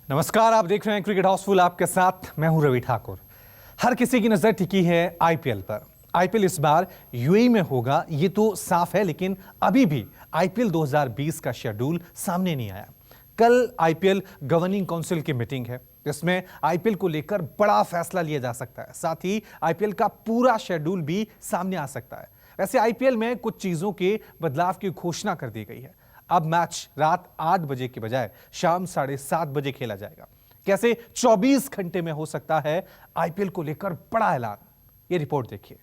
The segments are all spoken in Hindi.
नमस्कार, आप देख रहे हैं क्रिकेट हाउसफुल। आपके साथ मैं हूं रवि ठाकुर। हर किसी की नजर टिकी है आईपीएल पर। आईपीएल इस बार यूएई में होगा ये तो साफ है, लेकिन अभी भी आईपीएल 2020 का शेड्यूल सामने नहीं आया। कल आईपीएल गवर्निंग काउंसिल की मीटिंग है, जिसमें आईपीएल को लेकर बड़ा फैसला लिया जा सकता है। साथ ही आईपीएल का पूरा शेड्यूल भी सामने आ सकता है। वैसे आईपीएल में कुछ चीजों के बदलाव की घोषणा कर दी गई है। अब मैच रात 8 बजे की बजाय शाम 7:30 बजे खेला जाएगा। कैसे 24 घंटे में हो सकता है आईपीएल को लेकर बड़ा ऐलान, ये रिपोर्ट देखिए।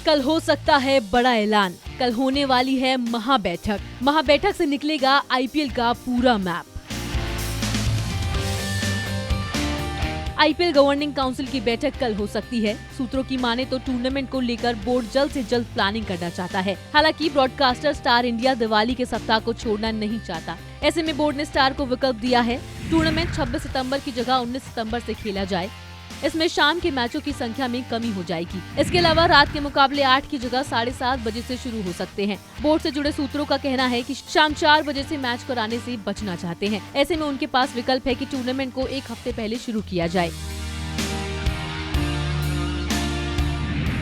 कल हो सकता है बड़ा ऐलान। कल होने वाली है महाबैठक। महाबैठक से निकलेगा आईपीएल का पूरा मैप। आईपीएल गवर्निंग काउंसिल की बैठक कल हो सकती है। सूत्रों की माने तो टूर्नामेंट को लेकर बोर्ड जल्द से जल्द प्लानिंग करना चाहता है। हालांकि ब्रॉडकास्टर स्टार इंडिया दिवाली के सप्ताह को छोड़ना नहीं चाहता। ऐसे में बोर्ड ने स्टार को विकल्प दिया है। टूर्नामेंट 26 सितंबर की जगह 19 सितंबर से खेला जाए। इसमें शाम के मैचों की संख्या में कमी हो जाएगी। इसके अलावा रात के मुकाबले 8 की जगह 7:30 बजे से शुरू हो सकते हैं। बोर्ड से जुड़े सूत्रों का कहना है कि शाम 4 बजे से मैच कराने से बचना चाहते हैं। ऐसे में उनके पास विकल्प है कि टूर्नामेंट को एक हफ्ते पहले शुरू किया जाए।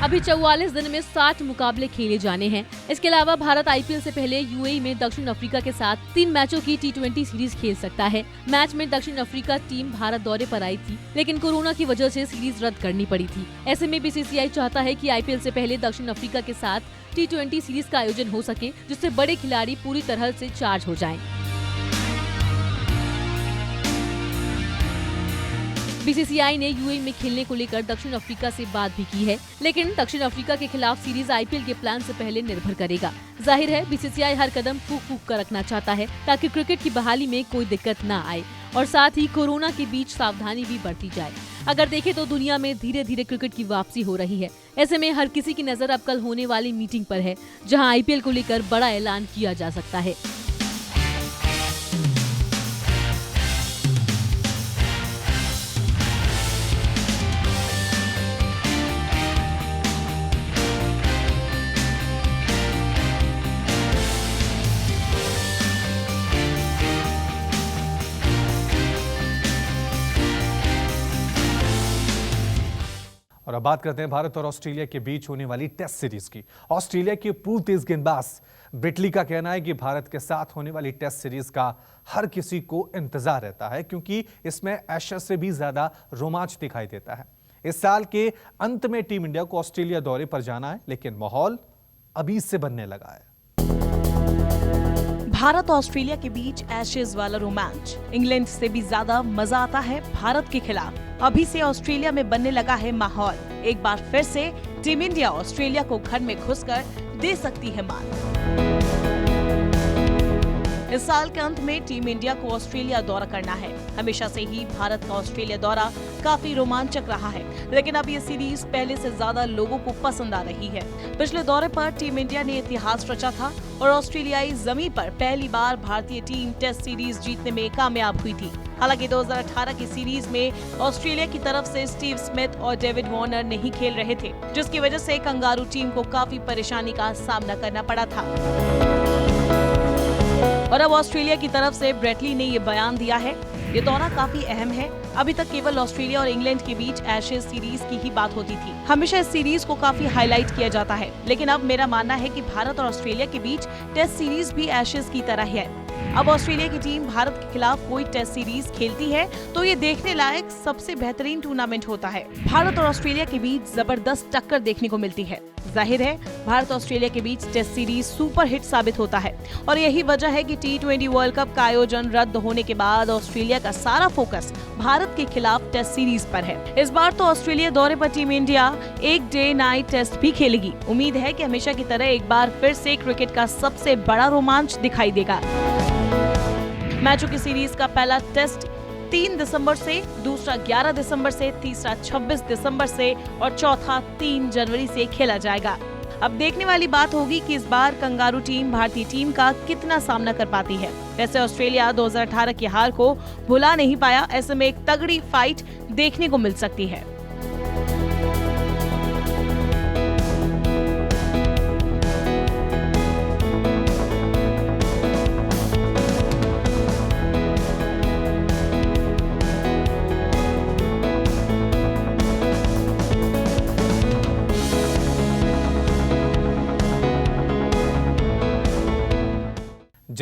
अभी 44 दिन में 60 मुकाबले खेले जाने हैं। इसके अलावा भारत आईपीएल से पहले यूएई में दक्षिण अफ्रीका के साथ 3 मैचों की T20 सीरीज खेल सकता है। मैच में दक्षिण अफ्रीका टीम भारत दौरे पर आई थी, लेकिन कोरोना की वजह से सीरीज रद्द करनी पड़ी थी। ऐसे में बीसीसीआई चाहता है कि आईपीएल से पहले दक्षिण अफ्रीका के साथ T20 सीरीज का आयोजन हो सके, जिससे बड़े खिलाड़ी पूरी तरह से चार्ज हो जाएं। बीसीसीआई ने यूएई में खेलने को लेकर दक्षिण अफ्रीका से बात भी की है, लेकिन दक्षिण अफ्रीका के खिलाफ सीरीज आईपीएल के प्लान से पहले निर्भर करेगा। जाहिर है बीसीसीआई हर कदम फूंक कर रखना चाहता है ताकि क्रिकेट की बहाली में कोई दिक्कत न आए और साथ ही कोरोना के बीच सावधानी भी बरती जाए। अगर देखें तो दुनिया में धीरे धीरे क्रिकेट की वापसी हो रही है। ऐसे में हर किसी की नजर अब कल होने वाली मीटिंग पर है, जहाँ आईपीएल को लेकर बड़ा ऐलान किया जा सकता है। और अब बात करते हैं भारत और ऑस्ट्रेलिया के बीच होने वाली टेस्ट सीरीज की। ऑस्ट्रेलिया के पूर्व तेज गेंदबाज ब्रिटली का कहना है कि भारत के साथ होने वाली टेस्ट सीरीज का हर किसी को इंतजार रहता है, क्योंकि इसमें एशेज से भी ज्यादा रोमांच दिखाई देता है। इस साल के अंत में टीम इंडिया को ऑस्ट्रेलिया दौरे पर जाना है, लेकिन माहौल अभी से बनने लगा है। भारत और ऑस्ट्रेलिया के बीच एशेज वाला रोमांच इंग्लैंड से भी ज्यादा मजा आता है भारत के खिलाफ। अभी से ऑस्ट्रेलिया में बनने लगा है माहौल। एक बार फिर से टीम इंडिया ऑस्ट्रेलिया को घर में घुसकर दे सकती है मात। इस साल के अंत में टीम इंडिया को ऑस्ट्रेलिया दौरा करना है। हमेशा से ही भारत का ऑस्ट्रेलिया दौरा काफी रोमांचक रहा है, लेकिन अब ये सीरीज पहले से ज्यादा लोगों को पसंद आ रही है। पिछले दौरे पर टीम इंडिया ने इतिहास रचा था और ऑस्ट्रेलियाई जमीन पर पहली बार भारतीय टीम टेस्ट सीरीज जीतने में कामयाब हुई थी। हालांकि 2018 की सीरीज में ऑस्ट्रेलिया की तरफ से स्टीव स्मिथ और डेविड वार्नर नहीं खेल रहे थे, जिसकी वजह से कंगारू टीम को काफी परेशानी का सामना करना पड़ा था। और अब ऑस्ट्रेलिया की तरफ से ब्रेटली ने ये बयान दिया है, ये दौरा काफी अहम है। अभी तक केवल ऑस्ट्रेलिया और इंग्लैंड के बीच एशेज सीरीज की ही बात होती थी। हमेशा इस सीरीज को काफी हाईलाइट किया जाता है, लेकिन अब मेरा मानना है कि भारत और ऑस्ट्रेलिया के बीच टेस्ट सीरीज भी एशेज की तरह है। अब ऑस्ट्रेलिया की टीम भारत के खिलाफ कोई टेस्ट सीरीज खेलती है तो ये देखने लायक सबसे बेहतरीन टूर्नामेंट होता है। भारत और ऑस्ट्रेलिया के बीच जबरदस्त टक्कर देखने को मिलती है। जाहिर है भारत ऑस्ट्रेलिया के बीच टेस्ट सीरीज सुपर हिट साबित होता है और यही वजह है कि T20 वर्ल्ड कप का आयोजन रद्द होने के बाद ऑस्ट्रेलिया का सारा फोकस भारत के खिलाफ टेस्ट सीरीज पर है। इस बार तो ऑस्ट्रेलिया दौरे पर टीम इंडिया एक डे नाइट टेस्ट भी खेलेगी। उम्मीद है कि हमेशा की तरह एक बार फिर से क्रिकेट का सबसे बड़ा रोमांच दिखाई देगा। मैचों की सीरीज का पहला टेस्ट 3 दिसंबर से, दूसरा 11 दिसंबर से, तीसरा 26 दिसंबर से और चौथा 3 जनवरी से खेला जाएगा। अब देखने वाली बात होगी कि इस बार कंगारू टीम भारतीय टीम का कितना सामना कर पाती है। वैसे ऑस्ट्रेलिया 2018 की हार को भुला नहीं पाया, ऐसे में एक तगड़ी फाइट देखने को मिल सकती है।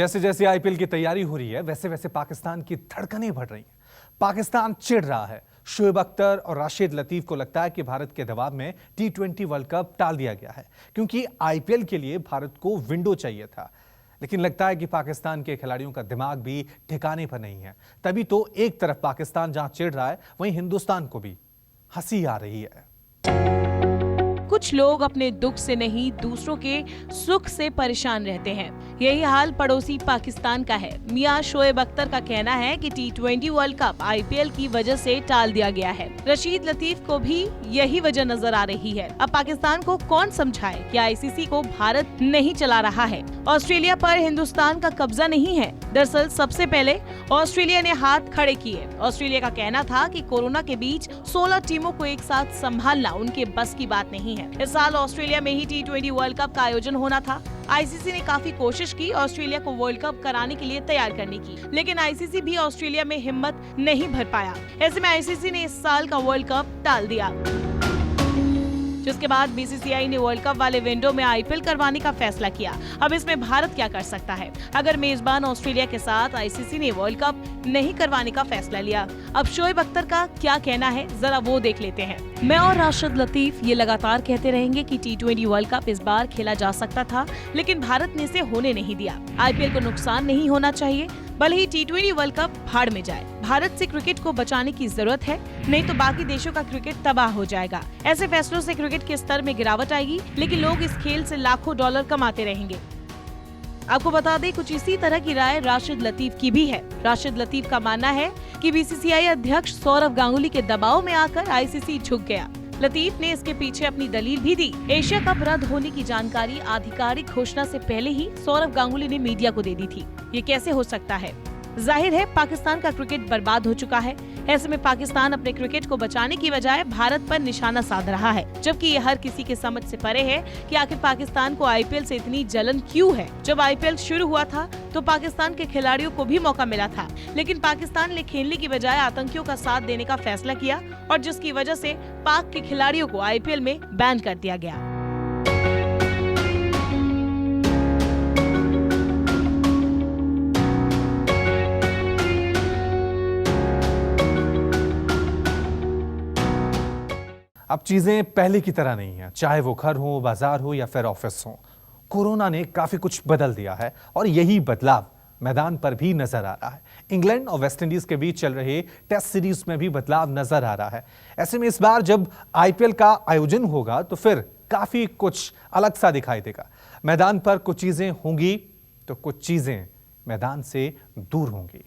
जैसे जैसे आईपीएल की तैयारी हो रही है वैसे वैसे पाकिस्तान की धड़कनें बढ़ रही हैं। पाकिस्तान चिढ़ रहा है। शोएब अख्तर और राशिद लतीफ को लगता है कि भारत के दबाव में T20 वर्ल्ड कप टाल दिया गया है क्योंकि आईपीएल के लिए भारत को विंडो चाहिए था। लेकिन लगता है कि पाकिस्तान के खिलाड़ियों का दिमाग भी ठिकाने पर नहीं है। तभी तो एक तरफ पाकिस्तान जहां चिढ़ रहा है वहीं हिंदुस्तान को भी हंसी आ रही है। कुछ लोग अपने दुख से नहीं दूसरों के सुख से परेशान रहते हैं। यही हाल पड़ोसी पाकिस्तान का है। मियां शोएब अख्तर का कहना है कि T20 वर्ल्ड कप आईपीएल की वजह से टाल दिया गया है। रशीद लतीफ को भी यही वजह नजर आ रही है। अब पाकिस्तान को कौन समझाए कि आईसीसी को भारत नहीं चला रहा है। ऑस्ट्रेलिया पर हिंदुस्तान का कब्जा नहीं है। दरअसल सबसे पहले ऑस्ट्रेलिया ने हाथ खड़े किए। ऑस्ट्रेलिया का कहना था कि कोरोना के बीच 16 टीमों को एक साथ संभालना उनके बस की बात नहीं है। इस साल ऑस्ट्रेलिया में ही T20 वर्ल्ड कप का आयोजन होना था। आईसीसी ने काफी कोशिश की ऑस्ट्रेलिया को वर्ल्ड कप कराने के लिए तैयार करने की, लेकिन आईसीसी भी ऑस्ट्रेलिया में हिम्मत नहीं भर पाया। ऐसे में आईसीसी ने इस साल का वर्ल्ड कप टाल दिया, जिसके बाद बीसीसीआई ने वर्ल्ड कप वाले विंडो में आईपीएल करवाने का फैसला किया। अब इसमें भारत क्या कर सकता है अगर मेजबान ऑस्ट्रेलिया के साथ आईसीसी ने वर्ल्ड कप नहीं करवाने का फैसला लिया। अब शोएब अख्तर का क्या कहना है जरा वो देख लेते हैं। मैं और राशिद लतीफ ये लगातार कहते रहेंगे कि T20 वर्ल्ड कप इस बार खेला जा सकता था, लेकिन भारत ने इसे होने नहीं दिया। आईपीएल को नुकसान नहीं होना चाहिए, भले ही T20 वर्ल्ड कप भाड़ में जाए। भारत से क्रिकेट को बचाने की जरूरत है, नहीं तो बाकी देशों का क्रिकेट तबाह हो जाएगा। ऐसे फैसलों से क्रिकेट के स्तर में गिरावट आएगी, लेकिन लोग इस खेल से लाखों डॉलर कमाते रहेंगे। आपको बता दें कुछ इसी तरह की राय राशिद लतीफ की भी है। राशिद लतीफ का मानना है कि बीसीसीआई अध्यक्ष सौरव गांगुली के दबाव में आकर आईसीसी झुक गया। लतीफ ने इसके पीछे अपनी दलील भी दी। एशिया कप रद्द होने की जानकारी आधिकारिक घोषणा से पहले ही सौरव गांगुली ने मीडिया को दे दी थी। ये कैसे हो सकता है? जाहिर है पाकिस्तान का क्रिकेट बर्बाद हो चुका है। ऐसे में पाकिस्तान अपने क्रिकेट को बचाने की बजाय भारत पर निशाना साध रहा है, जबकि ये हर किसी के समझ से परे है कि आखिर पाकिस्तान को आईपीएल से इतनी जलन क्यों है। जब आईपीएल शुरू हुआ था तो पाकिस्तान के खिलाड़ियों को भी मौका मिला था, लेकिन पाकिस्तान ने खेलने की बजाय आतंकियों का साथ देने का फैसला किया और जिसकी वजह से पाक के खिलाड़ियों को आईपीएल में बैन कर दिया गया। अब चीजें पहले की तरह नहीं है, चाहे वो घर हो, बाजार हो या फिर ऑफिस हो। कोरोना ने काफी कुछ बदल दिया है और यही बदलाव मैदान पर भी नजर आ रहा है। इंग्लैंड और वेस्टइंडीज के बीच चल रहे टेस्ट सीरीज में भी बदलाव नजर आ रहा है। ऐसे में इस बार जब आईपीएल का आयोजन होगा तो फिर काफी कुछ अलग सा दिखाई देगा। मैदान पर कुछ चीजें होंगी तो कुछ चीजें मैदान से दूर होंगी।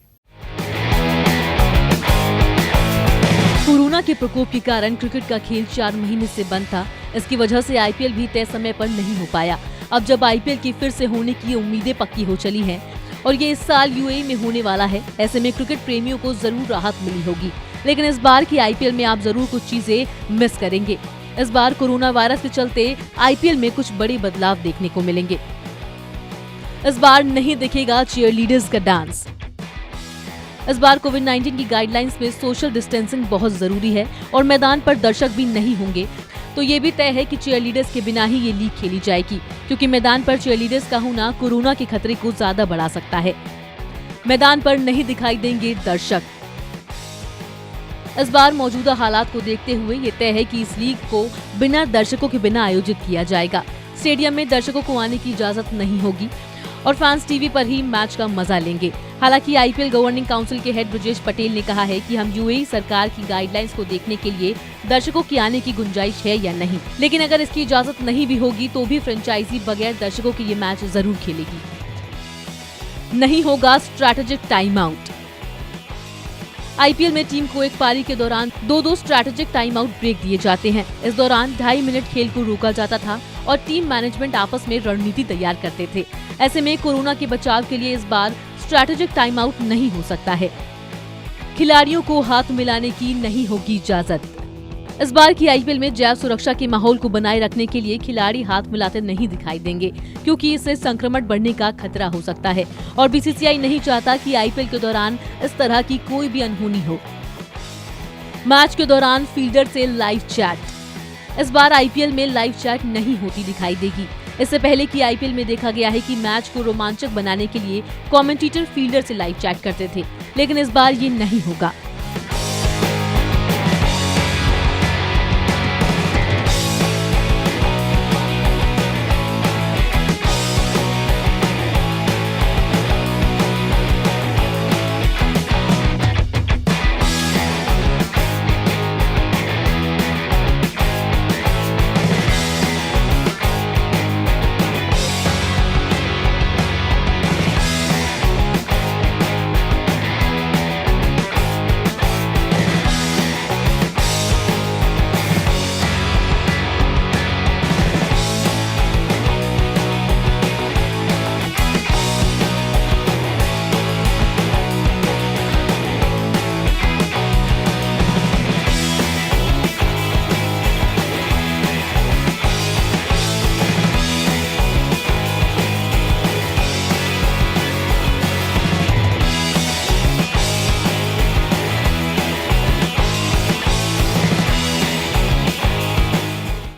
कोरोना के प्रकोप के कारण क्रिकेट का खेल 4 महीने से बंद था। इसकी वजह से आईपीएल भी तय समय पर नहीं हो पाया। अब जब आईपीएल की फिर से होने की उम्मीदें पक्की हो चली हैं और ये इस साल यूएई में होने वाला है, ऐसे में क्रिकेट प्रेमियों को जरूर राहत मिली होगी। लेकिन इस बार की आईपीएल में आप जरूर कुछ चीजें मिस करेंगे। इस बार कोरोना वायरस के चलते आईपीएल में कुछ बड़े बदलाव देखने को मिलेंगे। इस बार नहीं दिखेगा चीयरलीडर्स का डांस। इस बार कोविड-19 की गाइडलाइंस में सोशल डिस्टेंसिंग बहुत जरूरी है और मैदान पर दर्शक भी नहीं होंगे। तो ये भी तय है कि चीयरलीडर्स के बिना ही ये लीग खेली जाएगी, क्योंकि मैदान पर चीयरलीडर्स का होना कोरोना के खतरे को ज्यादा बढ़ा सकता है। मैदान पर नहीं दिखाई देंगे दर्शक। इस बार मौजूदा हालात को देखते हुए ये तय है कि इस लीग को बिना दर्शकों के बिना आयोजित किया जाएगा। स्टेडियम में दर्शकों को आने की इजाजत नहीं होगी और फैंस टीवी पर ही मैच का मजा लेंगे। हालांकि आईपीएल गवर्निंग काउंसिल के हेड ब्रजेश पटेल ने कहा है कि हम यूएई सरकार की गाइडलाइंस को देखने के लिए दर्शकों की आने की गुंजाइश है या नहीं, लेकिन अगर इसकी इजाजत नहीं भी होगी तो भी फ्रेंचाइजी बगैर दर्शकों के ये मैच जरूर खेलेगी। नहीं होगा स्ट्रैटेजिक टाइम आउट। आईपीएल में टीम को एक पारी के दौरान 2-2 स्ट्रैटेजिक टाइम आउट ब्रेक दिए जाते हैं। इस दौरान 2.5 मिनट खेल को रोका जाता था और टीम मैनेजमेंट आपस में रणनीति तैयार करते थे। ऐसे में कोरोना के बचाव के लिए इस बार स्ट्रैटेजिक टाइम आउट नहीं हो सकता है। खिलाड़ियों को हाथ मिलाने की नहीं होगी इजाजत। इस बार की आईपीएल में जैव सुरक्षा के माहौल को बनाए रखने के लिए खिलाड़ी हाथ मिलाते नहीं दिखाई देंगे, क्योंकि इससे संक्रमण बढ़ने का खतरा हो सकता है और बीसीसीआई नहीं चाहता कि आईपीएल के दौरान इस तरह की कोई भी अनहोनी हो। मैच के दौरान फील्डर से लाइव चैट। इस बार आईपीएल में लाइव चैट नहीं होती दिखाई देगी। इससे पहले की आईपीएल में देखा गया है कि मैच को रोमांचक बनाने के लिए कमेंटेटर फील्डर से लाइव चैट करते थे, लेकिन इस बार ये नहीं होगा।